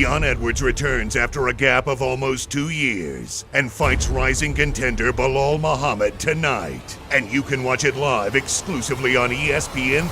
Leon Edwards returns after a gap of almost 2 years and fights rising contender Belal Muhammad tonight. And you can watch it live exclusively on ESPN+.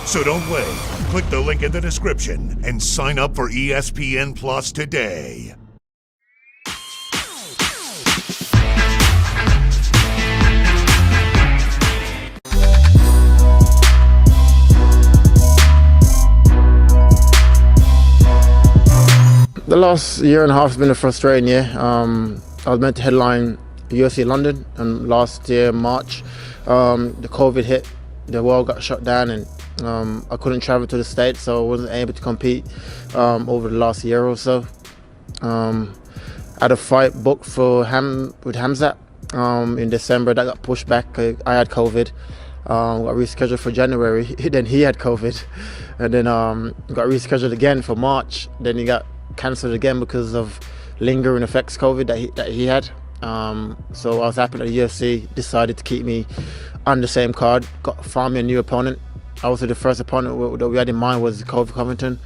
So don't wait. Click the link in the description and sign up for ESPN+ today. The last year and a half has been a frustrating year. I was meant to headline UFC London, and last year, March, the COVID hit, the world got shut down, and I couldn't travel to the States, so I wasn't able to compete over the last year or so. I had a fight booked for with Hamzat in December. That got pushed back. I had COVID. Got rescheduled for January. Then he had COVID, and then got rescheduled again for March. Then he got cancelled again because of lingering effects COVID that he had. So I was happy that the UFC decided to keep me on the same card. Found me a new opponent. Also, the first opponent that we had in mind was Kofi Covington.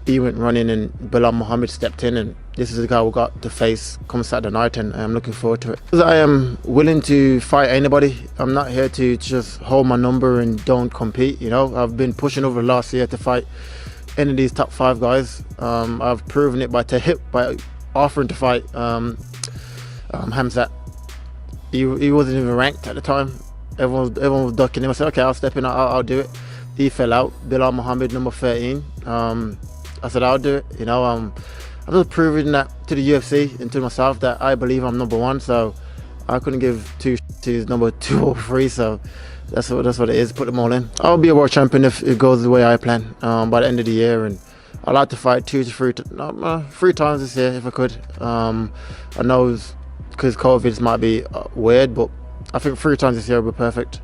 He went running, and Belal Muhammad stepped in, and this is the guy we got to face come Saturday night, and I'm looking forward to it. I am willing to fight anybody. I'm not here to just hold my number and don't compete. You know, I've been pushing over the last year to fight any of these top 5 guys. I've proven it by offering to fight Hamzat. He wasn't even ranked at the time. Everyone was ducking him. I said, okay, I'll step in, I'll do it. He fell out. Belal Muhammad, number 13. I said, I'll do it. You know, I'm just proving that to the UFC and to myself that I believe I'm number 1. So I couldn't give two to number 2 or 3. So that's what it is. Put them all in. I'll be a world champion if it goes the way I plan by the end of the year, and I'd like to fight 3 times this year if I could. I know because COVID might be weird, but I think 3 times this year will be perfect.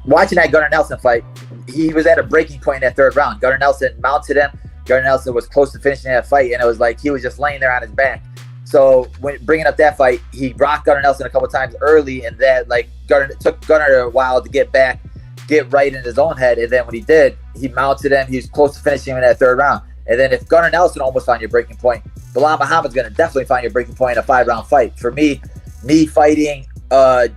Watching that Gunnar Nelson fight, he was at a breaking point in that 3rd round. Gunnar Nelson mounted him. Gunnar Nelson was close to finishing that fight, and it was like he was just laying there on his back. So when bringing up that fight, he rocked Gunnar Nelson a couple times early, and that took Gunnar a while to get back, get right in his own head. And then when he did, he mounted him. He was close to finishing him in that 3rd round. And then if Gunnar Nelson almost found your breaking point, Belal Muhammad's going to definitely find your breaking point in a 5-round fight. For me fighting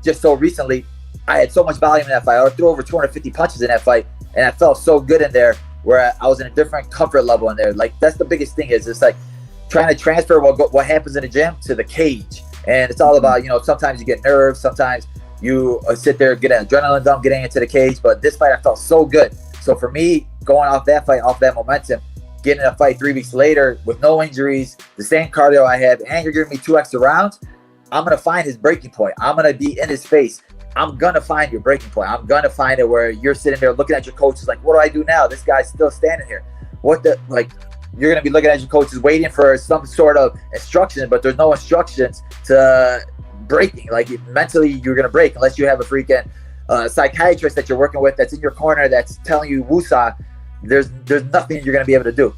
just so recently, I had so much volume in that fight. I threw over 250 punches in that fight, and I felt so good in there where I was in a different comfort level in there. Like, that's the biggest thing, is it's like trying to transfer what happens in the gym to the cage. And it's all about, you know, sometimes you get nerves, sometimes you sit there, get an adrenaline dump getting into the cage. But this fight, I felt so good. So for me, going off that fight, off that momentum, getting in a fight 3 weeks later with no injuries, the same cardio I have, and you're giving me 2 extra rounds, I'm going to find his breaking point. I'm going to be in his face. I'm going to find your breaking point. I'm going to find it where you're sitting there looking at your coaches like, what do I do now? This guy's still standing here. You're going to be looking at your coaches waiting for some sort of instruction, but there's no instructions to breaking. Like, mentally, you're going to break unless you have a freaking psychiatrist that you're working with that's in your corner that's telling you woosah. There's nothing you're going to be able to do.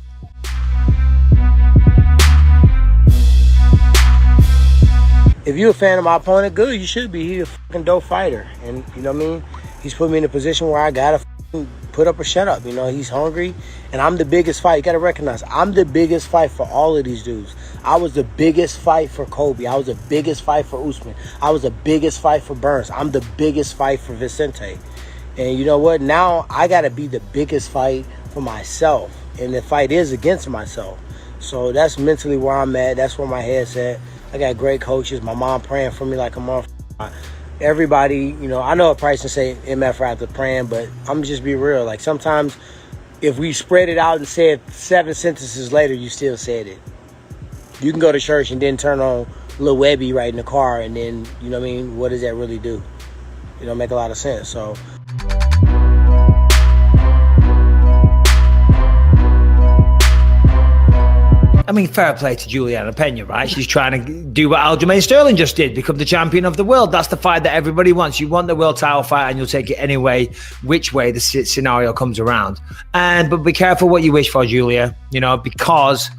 If you're a fan of my opponent, good, you should be. He's a fucking dope fighter. And, you know what I mean? He's put me in a position where I got to put up or shut up. You know, he's hungry. And I'm the biggest fight. You got to recognize, I'm the biggest fight for all of these dudes. I was the biggest fight for Kobe. I was the biggest fight for Usman. I was the biggest fight for Burns. I'm the biggest fight for Vincente. And you know what? Now I got to be the biggest fight for myself. And the fight is against myself. So that's mentally where I'm at. That's where my head's at. I got great coaches. My mom praying for me like a motherfucker. Everybody, you know, I know a price to say MF after praying, but I'm just be real. Like, sometimes if we spread it out and said 7 sentences later, you still said it. You can go to church and then turn on Lil Webby right in the car, and then, you know what I mean, what does that really do? It don't make a lot of sense. So I mean, fair play to Juliana Pena, right? She's trying to do what Aljamain Sterling just did, become the champion of the world. That's the fight that everybody wants. You want the world title fight, and you'll take it anyway, which way the scenario comes around. But be careful what you wish for, Julia, you know, because,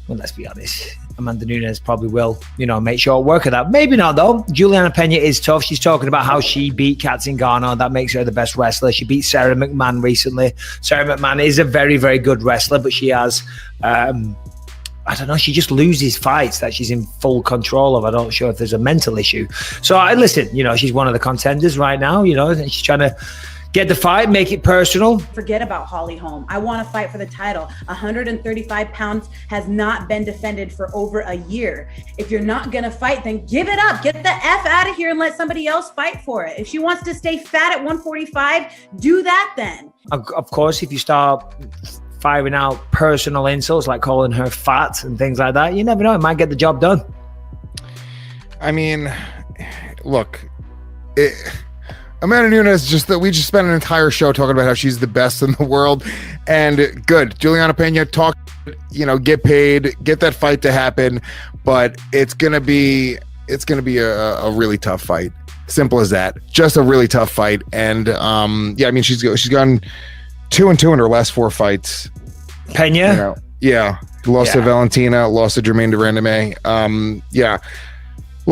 well, let's be honest, Amanda Nunes probably will, make short work of that. Maybe not, though. Juliana Pena is tough. She's talking about how she beat Kat Zingano. That makes her the best wrestler. She beat Sarah McMahon recently. Sarah McMahon is a very, very good wrestler, but she has, I don't know, she just loses fights that she's in full control of. I'm not sure if there's a mental issue. So, listen, she's one of the contenders right now, and she's trying to get the fight, make it personal. Forget about Holly Holm. I want to fight for the title. 135 pounds has not been defended for over a year. If you're not going to fight, then give it up. Get the F out of here and let somebody else fight for it. If she wants to stay fat at 145, do that then. Of course, if you start firing out personal insults like calling her fat and things like that, you never know. It might get the job done. I mean, look, Amanda Nunes, we just spent an entire show talking about how she's the best in the world, and good. Juliana Pena, get paid, get that fight to happen, but it's gonna be a really tough fight. Simple as that. Just a really tough fight, and she's gone 2-2 in her last 4 fights. Pena, lost to Valentina, lost to Jermaine Durandame.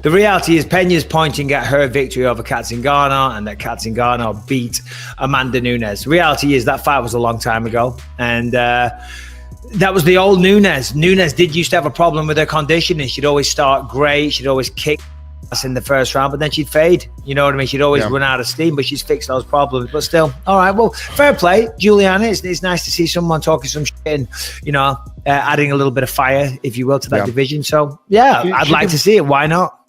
The reality is Pena's pointing at her victory over Kat Zingano and that Kat Zingano beat Amanda Nunes. The reality is that fight was a long time ago, and that was the old Nunes. Nunes did used to have a problem with her conditioning. She'd always start great. She'd always kick ass in the first round, but then she'd fade. You know what I mean? She'd always run out of steam, but she's fixed those problems. But still, all right, well, fair play, Juliana. It's nice to see someone talking some shit and, adding a little bit of fire, if you will, to that division. So, I'd like to see it. Why not?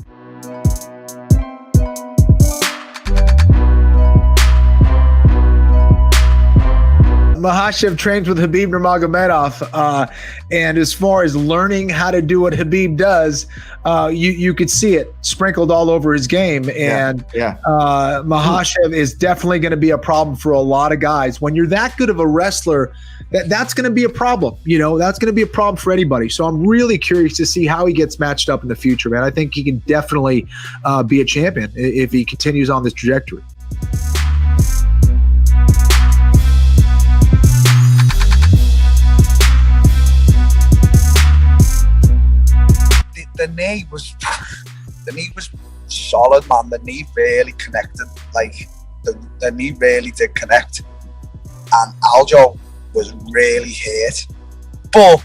Makhavhev trains with Khabib Nurmagomedov, and as far as learning how to do what Khabib does, you could see it sprinkled all over his game. And Makhavhev is definitely going to be a problem for a lot of guys. When you're that good of a wrestler, that's going to be a problem. That's going to be a problem for anybody. So I'm really curious to see how he gets matched up in the future, man. I think he can definitely be a champion if he continues on this trajectory. The knee was solid, man. The knee really connected. Like the knee really did connect, and Aljo was really hurt. But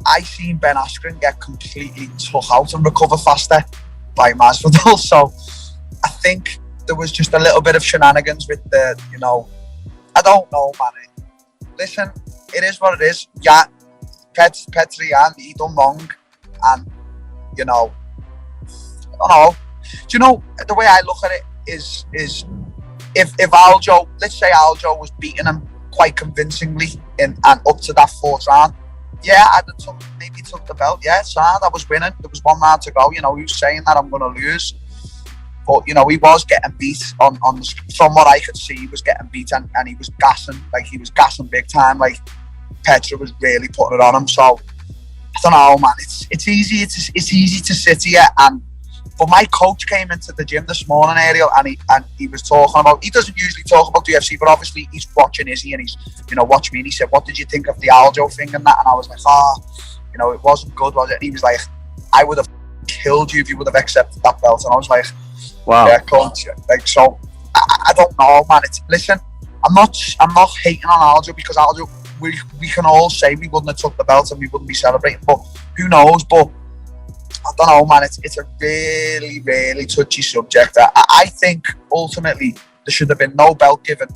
I seen Ben Askren get completely took out and recover faster by Masvidal. So I think there was just a little bit of shenanigans with the. I don't know, man. Listen, it is what it is. Yeah, Petri and he done wrong. And, I don't know. Do you know, the way I look at it is if Aljo, let's say Aljo was beating him quite convincingly and up to that 4th round, I'd have maybe took the belt. So I was winning. There was 1 round to go. He was saying that I'm going to lose. But, he was getting beat on from what I could see, he was getting beat and he was gassing. Like, he was gassing big time. Like, Petra was really putting it on him. So, I don't know, man. It's easy. It's easy to sit here but my coach came into the gym this morning, Ariel, and he was talking about. He doesn't usually talk about the UFC, but obviously he's watching Izzy and he's watching me. And he said, "What did you think of the Aljo thing and that?" And I was like, it wasn't good, was it? And he was like, "I would have killed you if you would have accepted that belt." And I was like, "Wow, yeah, coach." Like, so I don't know, man. Listen, I'm not hating on Aljo because Aljo. We can all say we wouldn't have took the belt and we wouldn't be celebrating, but who knows? But I don't know, man. It's a really, really touchy subject. I think ultimately there should have been no belt given.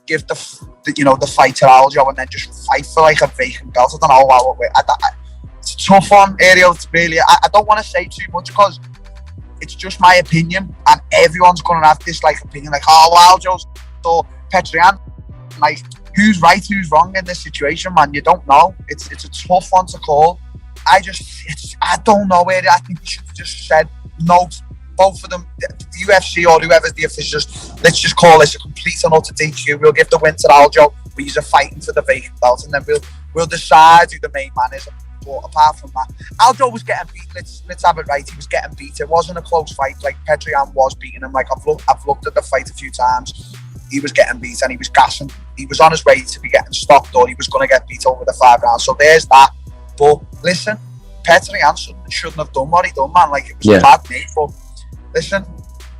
Give the fight to Aljo and then just fight for like a vacant belt. I don't know. It's a tough one, Ariel. It's really. I don't want to say too much because it's just my opinion, and everyone's going to have this like opinion, like, Aljo's or Petrian, like. Who's right, who's wrong in this situation, man? You don't know. It's a tough one to call. I don't know where. I think we should have just said no, both of them, the UFC or whoever's the officials. Let's just call this a complete and utter DQ. We'll give the win to Aljo. We're fighting for the vacant belt, and then we'll decide who the main man is. But apart from that, Aljo was getting beat. Let's have it right. He was getting beat. It wasn't a close fight. Like Petrian was beating him. Like I've looked at the fight a few times. He was getting beat and he was gassing. He was on his way to be getting stopped, or he was going to get beat over the 5 rounds. So there's that. But listen, Petrian shouldn't have done what he done, man. Like, it was a bad mate, but listen,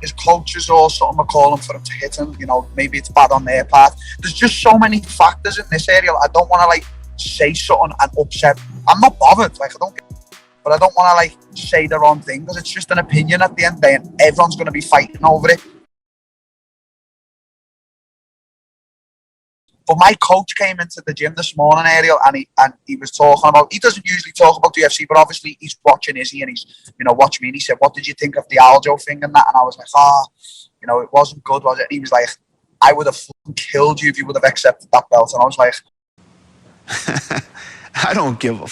his coaches or something are calling for him to hit him. You know, maybe it's bad on their part. There's just so many factors in this area. I don't want to, like, say something and upset. I'm not bothered. Like, I don't get, but I don't want to, like, say the wrong thing, because it's just an opinion at the end of the day, and everyone's going to be fighting over it. But my coach came into the gym this morning, Ariel, and he was talking about, he doesn't usually talk about the UFC, but obviously he's watching Izzy, and he's, you know, watching me, and he said, what did you think of the Aljo thing and that? And I was like, you know, it wasn't good, was it? And he was like, I would have fucking killed you if you would have accepted that belt. And I was like, I don't give a